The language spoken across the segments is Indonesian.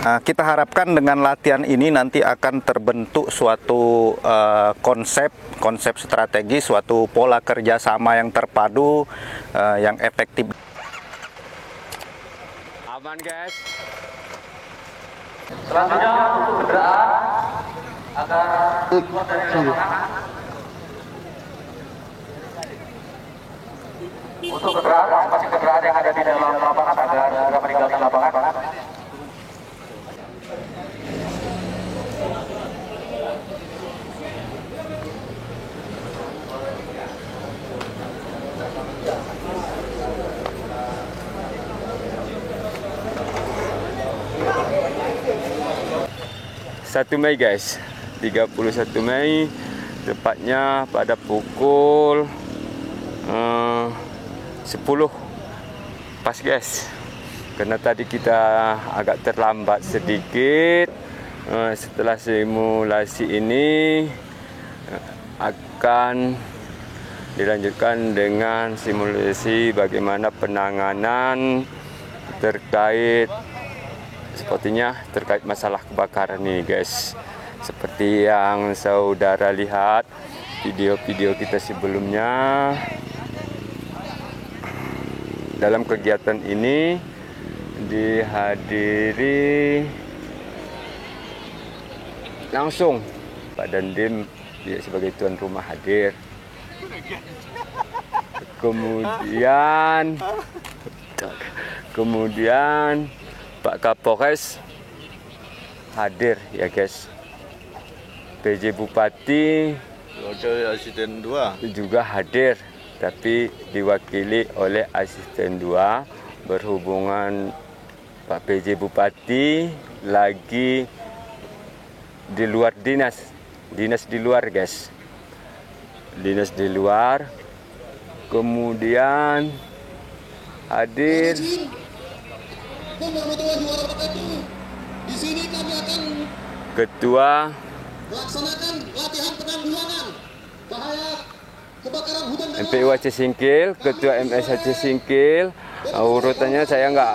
Nah, kita harapkan dengan latihan ini nanti akan terbentuk suatu konsep strategi, suatu pola kerjasama yang terpadu, yang efektif. Aman guys. Selanjutnya untuk kendaraan agar keluar dari lapangan. Untuk kendaraan, masing kendaraan yang ada di dalam lapangan agar segera meninggalkan lapangan. Mei guys, 31 Mei, tepatnya pada pukul 10 pas guys. Karena tadi kita agak terlambat sedikit. Setelah simulasi ini akan dilanjutkan dengan simulasi bagaimana penanganan terkait sepertinya terkait masalah kebakaran ini guys. Seperti yang saudara lihat video-video kita sebelumnya, dalam kegiatan ini dihadiri langsung Pak Dandim dia sebagai tuan rumah hadir. Kemudian Pak Kapolres hadir ya guys. PJ Bupati Asisten 2 juga hadir, tapi diwakili oleh Asisten 2 berhubungan Pak PJ Bupati lagi di luar dinas di luar guys, dinas di luar. Kemudian hadir di sini kami akan Ketua melaksanakan latihan penanggulangan bahaya kebakaran hutan dan MPU Aceh Singkil, Ketua MS Aceh Singkil. Urutannya saya nggak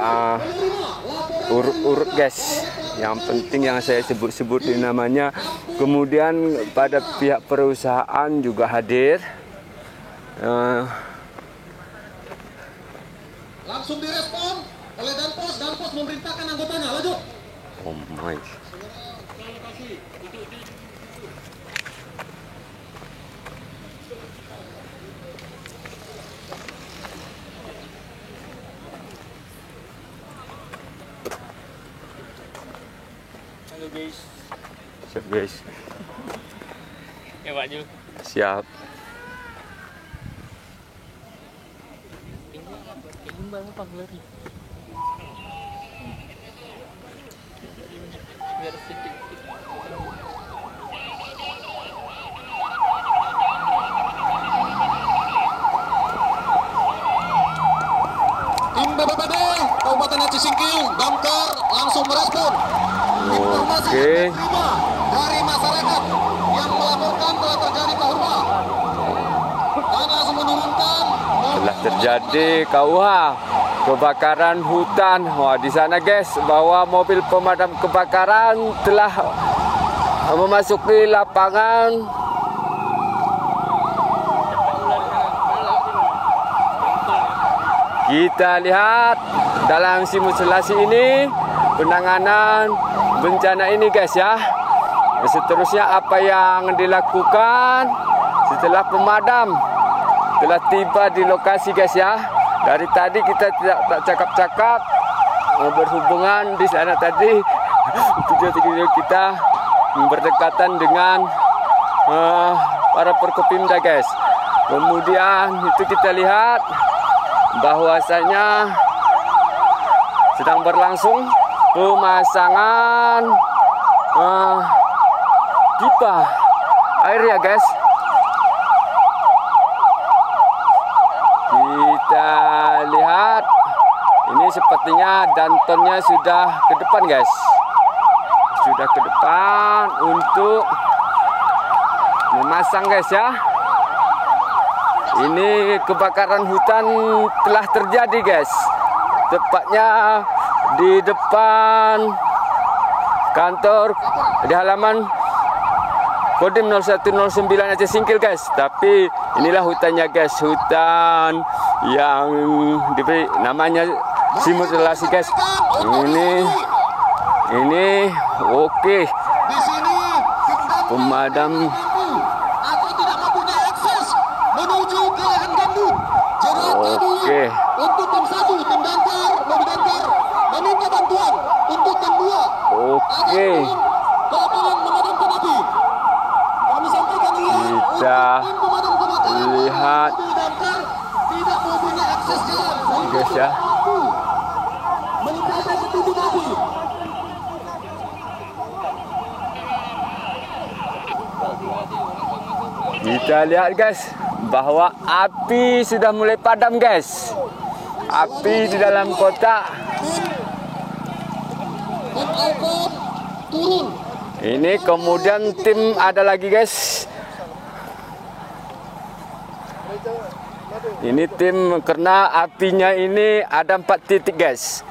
urut guys. Yang penting yang saya sebut namanya. Kemudian pada pihak perusahaan juga hadir. langsung direspon oleh Danpos memerintahkan anggotanya lanjut. Oh my. Halo guys. Siap guys. Ya Pak Ju. Siap. Ini baru panggilan. Biar sedikit. Tim BPBD Kabupaten Aceh Singkil damkar langsung merespon informasi yang diterima dari masyarakat yang melaporkan telah terjadi KUHA dan langsung menurunkan Telah terjadi KUH kebakaran hutan. Wah, di sana guys, bahwa mobil pemadam kebakaran telah memasuki lapangan. Kita lihat dalam simulasi ini penanganan bencana ini guys ya. Seterusnya apa yang dilakukan setelah pemadam telah tiba di lokasi guys ya. Dari tadi kita tidak cakap-cakap berhubungan di sana tadi video kita berdekatan dengan para Forkopimda guys. Kemudian itu kita lihat bahwasanya sedang berlangsung pemasangan pipa air ya guys. Kita lihat ini sepertinya dantonnya sudah ke depan guys, sudah ke depan untuk memasang guys ya. Ini kebakaran hutan telah terjadi guys. Tepatnya di depan kantor di halaman Kodim 0109 Aceh Singkil guys. Tapi inilah hutannya guys, hutan yang diberi namanya Simut Relasi guys. Ini oke. Di sini Pemadam atau tidak mempunyai akses menuju ke lahan gambut. Jadi Oke. untuk tim 1, tim damkar, mobil damkar meminta bantuan untuk tim 2. Oke. Ke lapangan memadamkan api. Kami sampaikan Kita tim pemadam kebakaran lihat. mobil damkar tidak mempunyai akses jalan sehingga Guys, ya. tidak mampu mencapai ke titik api. Kita lihat guys bahwa api sudah mulai padam guys. Api di dalam kota. Tim Alkot turun. Ini kemudian tim ada lagi guys. Ini tim karena apinya ini ada 4 titik guys.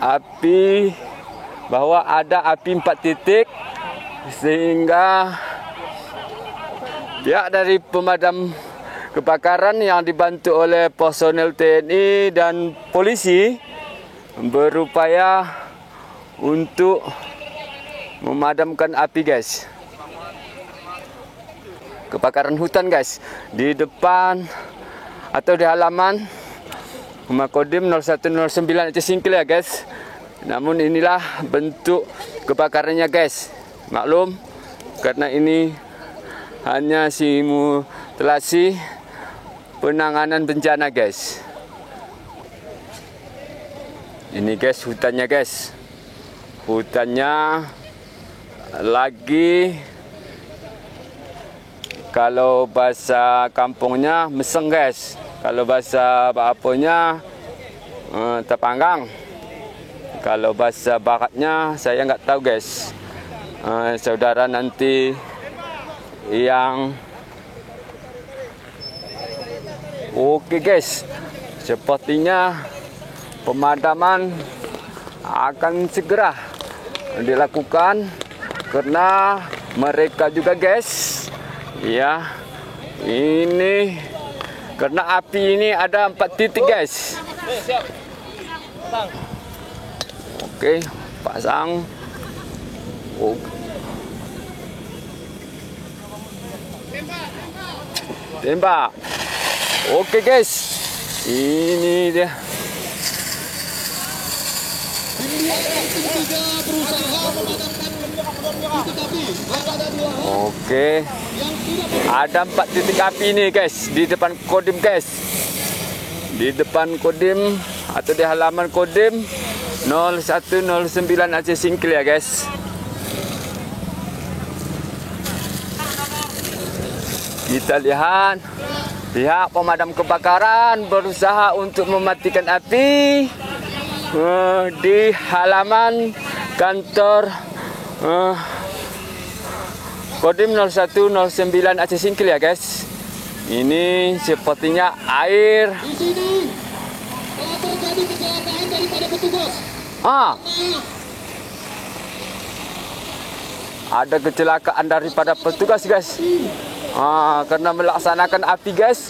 Api bahwa ada api 4 titik sehingga pihak dari pemadam kebakaran yang dibantu oleh personel TNI dan polisi berupaya untuk memadamkan api guys. Kebakaran hutan guys di depan atau di halaman Rumah Kodim 0109 Aceh Singkil ya guys. Namun inilah bentuk kebakarannya guys. Maklum karena ini hanya simulasi penanganan bencana guys. Ini guys hutannya guys. Hutannya lagi kalau bahasa kampungnya meseng guys. Kalau bahasa apanya terpanggang. Kalau bahasa baratnya saya nggak tahu guys. Saudara nanti yang oke guys, sepertinya pemadaman akan segera dilakukan karena mereka juga guys ya, ini karena api ini ada 4 titik guys. Oke, pasang. Tembak. Oke guys, ini dia. Oke, ada 4 titik api ini guys di depan Kodim guys. Di depan Kodim atau di halaman Kodim 0109 Aceh Singkil ya guys. Kita lihat pihak pemadam kebakaran berusaha untuk mematikan api di halaman kantor Kodim 0109 Aceh Singkil ya guys. Ini sepertinya air. Di sini telah terjadi kecelakaan daripada petugas. Ada kecelakaan daripada petugas guys. Karena melaksanakan api guys.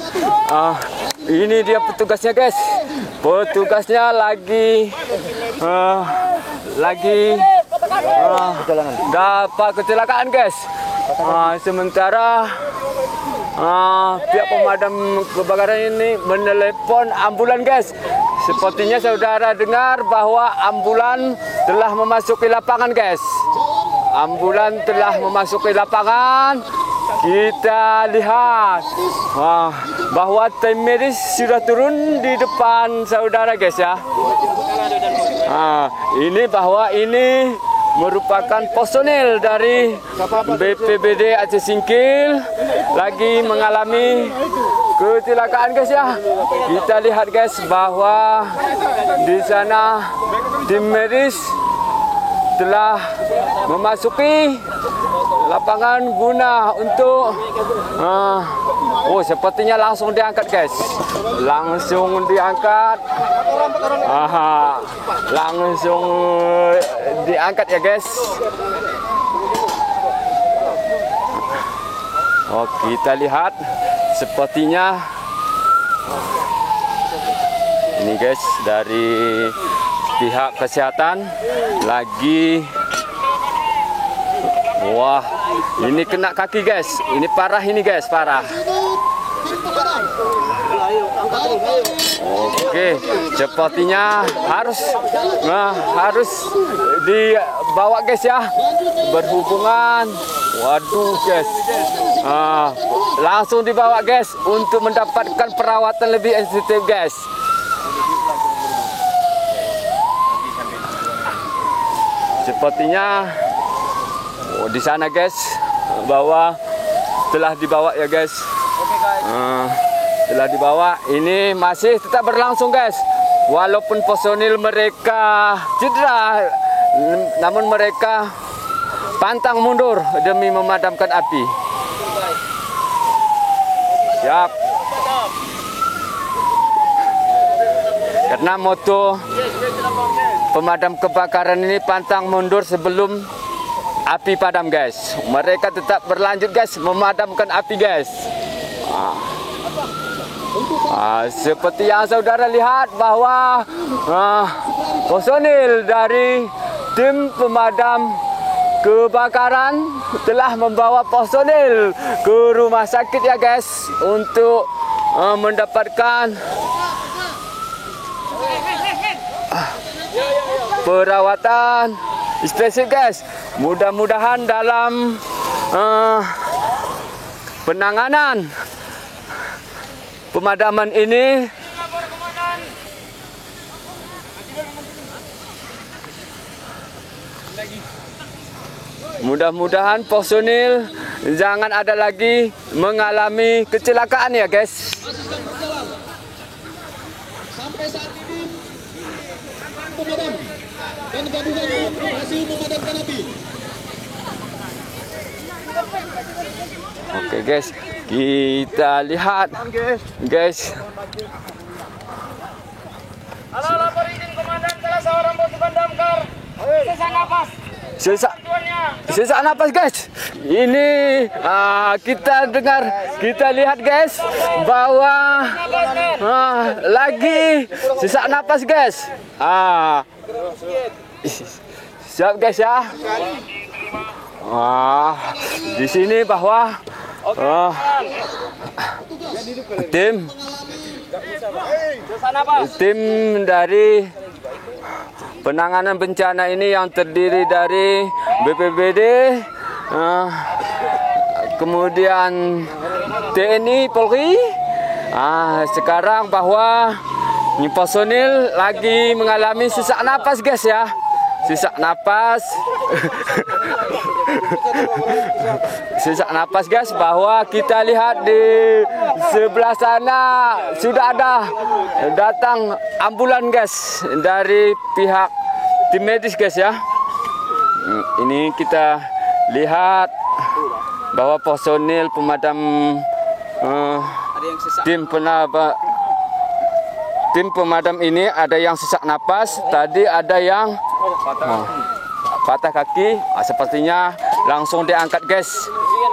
Ini dia petugasnya guys. Petugasnya lagi dapat kecelakaan guys. Sementara pihak pemadam kebakaran ini menelepon ambulan guys. Sepertinya saudara dengar bahwa ambulan telah memasuki lapangan guys. Ambulan telah memasuki lapangan. Kita lihat bahwa tim medis sudah turun di depan saudara guys ya. Ini bahwa ini merupakan personel dari BPBD Aceh Singkil lagi mengalami kecelakaan guys ya. Kita lihat guys bahwa di sana tim medis telah memasuki lapangan guna untuk oh, sepertinya langsung diangkat guys. Langsung diangkat. Langsung diangkat ya guys. Oh, kita lihat sepertinya ini guys, dari pihak kesehatan lagi. Wah, ini kena kaki guys. Ini parah ini guys, parah. Oke, sepertinya harus dibawa guys ya. Berhubungan. Waduh guys. Langsung dibawa guys untuk mendapatkan perawatan lebih intensif guys. Sepertinya di sana guys, bahwa telah dibawa ya guys. Telah dibawa. Ini masih tetap berlangsung guys. Walaupun personil mereka cedera, namun mereka pantang mundur demi memadamkan api. Siap. Karena moto pemadam kebakaran ini pantang mundur sebelum api padam guys. Mereka tetap berlanjut guys memadamkan api guys. Seperti yang saudara lihat bahwa personil dari tim pemadam kebakaran telah membawa personil ke rumah sakit ya guys untuk mendapatkan perawatan spesifik guys. Mudah-mudahan dalam penanganan pemadaman ini mudah-mudahan personil jangan ada lagi mengalami kecelakaan ya guys. Sampai saat ini pemadam dan gabungan masih memadamkan api. Oke guys, kita lihat guys. Halo, lapor izin komandan salah seorang pasukan damkar. Sesak napas. Sesak napas guys. Ini kita lihat guys bahwa lagi sesak napas guys. Siap guys ya. Di sini bahwa tim dari penanganan bencana ini yang terdiri dari BPBD, kemudian TNI, Polri. Sekarang bahwa personil lagi mengalami sesak napas guys ya. Sesak napas. Sesak napas guys, bahwa kita lihat di sebelah sana sudah ada datang ambulan guys dari pihak tim medis guys ya. Ini kita lihat bahwa personil pemadam tim pemadam ini ada yang sesak napas, tadi ada yang patah kaki. Sepertinya langsung diangkat guys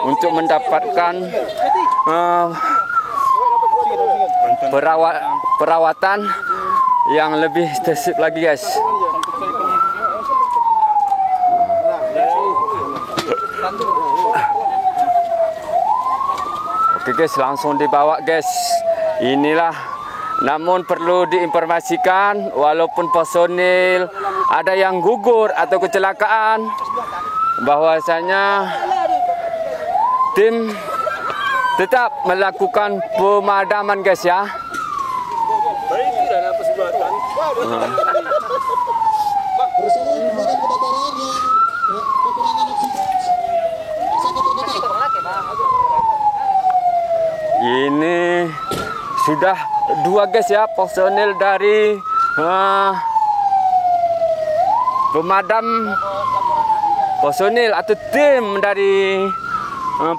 untuk mendapatkan perawatan yang lebih intensif lagi guys. Oke guys, langsung dibawa guys. Inilah, namun perlu diinformasikan walaupun personil ada yang gugur atau kecelakaan, bahwasanya tim tetap melakukan pemadaman guys ya. Ini sudah 2 guys ya, personil dari pemadam personil atau tim dari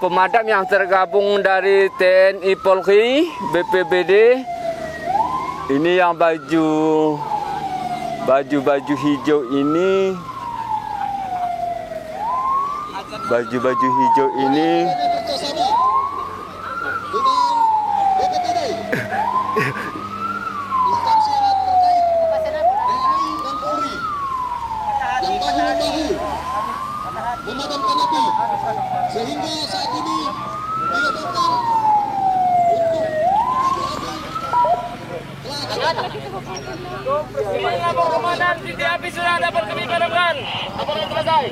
pemadam yang tergabung dari TNI, Polri, BPBD. Ini yang baju hijau ini. Baju hijau ini. Memadamkan api sehingga saat ini dilakukan Lapor komandan, titik api sudah dapat kami padamkan. Laporan selesai.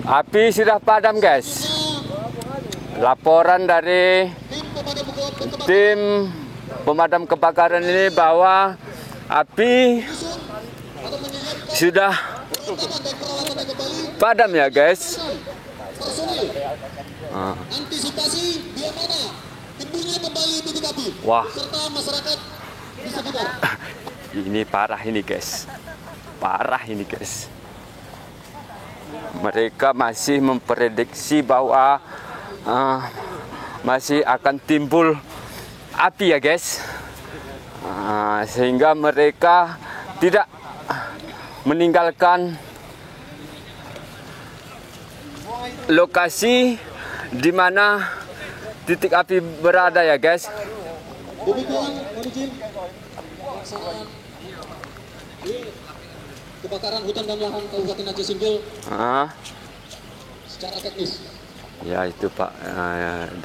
Api sudah padam, guys. Laporan dari tim pemadam kebakaran ini bahwa api sudah padam ya, guys. antisipasi biar mana timbulnya kembali titik api Wah, serta masyarakat di sekitar. ini parah ini, guys. Parah ini, guys. Mereka masih memprediksi bahwa masih akan timbul api ya, guys. Sehingga mereka tidak meninggalkan lokasi di mana titik api berada ya, guys. Demikian mohon izin pelaksanaan kebakaran hutan dan lahan Kabupaten Aceh Singkil secara teknis. Ya itu Pak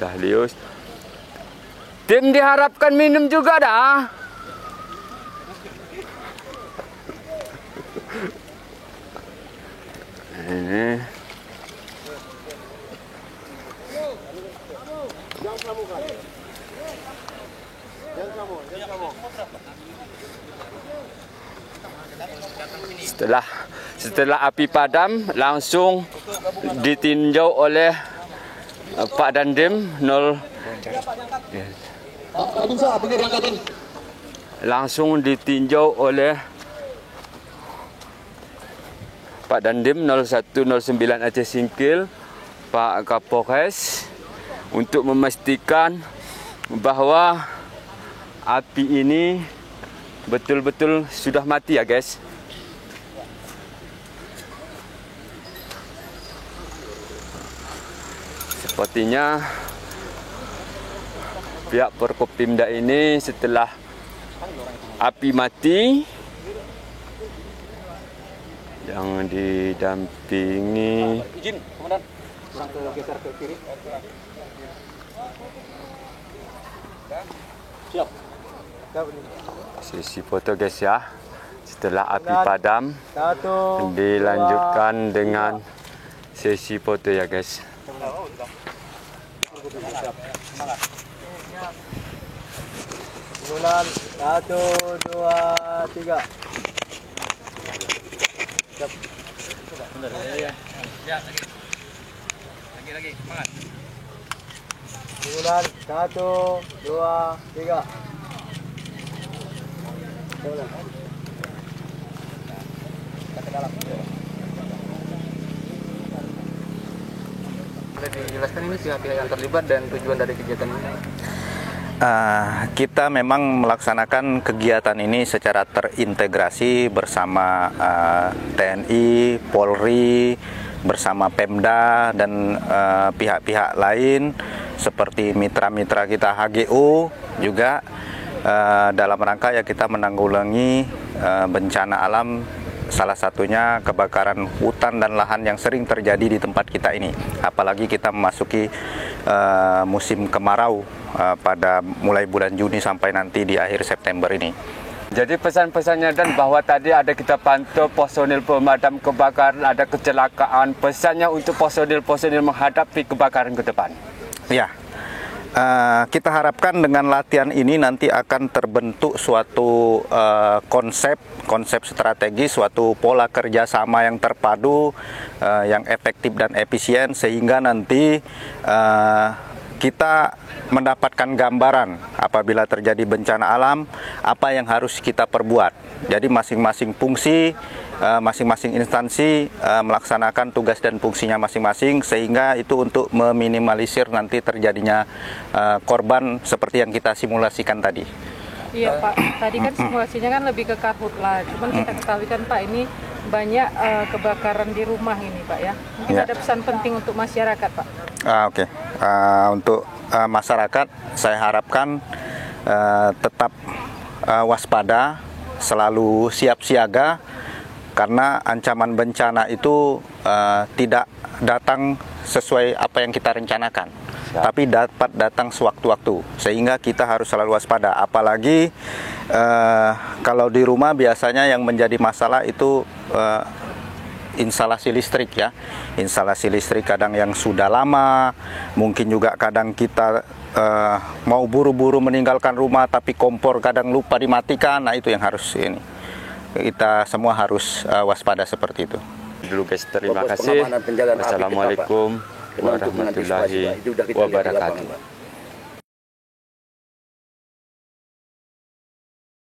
Dahlius. Tim diharapkan minum juga dah. Ini. Setelah api padam langsung ditinjau oleh Pak Dandim langsung ditinjau oleh Pak Dandim 0109 Aceh Singkil, Pak Kapolres, untuk memastikan bahwa api ini betul-betul sudah mati ya, guys. Sepertinya pihak Forkopimda ini setelah api mati yang didampingi Izin, komandan. Kurang ke geser ke kiri. Siap. sesi foto, guys ya. Setelah api padam dilanjutkan dengan sesi foto ya, guys. Bulan 1, 2, 3. Siap. Lagi, semangat. Bulan 1, 2, 3. Boleh dijelaskan ini pihak-pihak yang terlibat dan tujuan dari kegiatan ini? Kita memang melaksanakan kegiatan ini secara terintegrasi bersama TNI, Polri, bersama Pemda dan pihak-pihak lain seperti mitra-mitra kita HGU juga dalam rangka ya kita menanggulangi bencana alam, salah satunya kebakaran hutan dan lahan yang sering terjadi di tempat kita ini. Apalagi kita memasuki musim kemarau pada mulai bulan Juni sampai nanti di akhir September ini. Jadi pesan-pesannya dan bahwa tadi ada kita pantau personil pemadam kebakaran, ada kecelakaan, pesannya untuk personil-personil menghadapi kebakaran ke depan. Ya, kita harapkan dengan latihan ini nanti akan terbentuk suatu konsep strategis, suatu pola kerjasama yang terpadu, yang efektif dan efisien, sehingga nanti kita mendapatkan gambaran apabila terjadi bencana alam, apa yang harus kita perbuat. Jadi masing-masing fungsi, masing-masing instansi melaksanakan tugas dan fungsinya masing-masing, sehingga itu untuk meminimalisir nanti terjadinya korban seperti yang kita simulasikan tadi. Iya Pak, tadi kan simulasinya kan lebih ke karhutla, cuman kita ketahui kan Pak ini banyak kebakaran di rumah ini Pak ya. Mungkin ada pesan penting untuk masyarakat Pak. Oke. Untuk masyarakat saya harapkan tetap waspada, selalu siap siaga, karena ancaman bencana itu tidak datang sesuai apa yang kita rencanakan. Tapi dapat datang sewaktu-waktu, sehingga kita harus selalu waspada. Apalagi kalau di rumah biasanya yang menjadi masalah itu instalasi listrik ya. Instalasi listrik kadang yang sudah lama, mungkin juga kadang kita mau buru-buru meninggalkan rumah tapi kompor kadang lupa dimatikan. Nah itu yang harus ini. Kita semua harus waspada seperti itu. Dulu guys, terima kasih. Wassalamualaikum warahmatullahi wabarakatuh.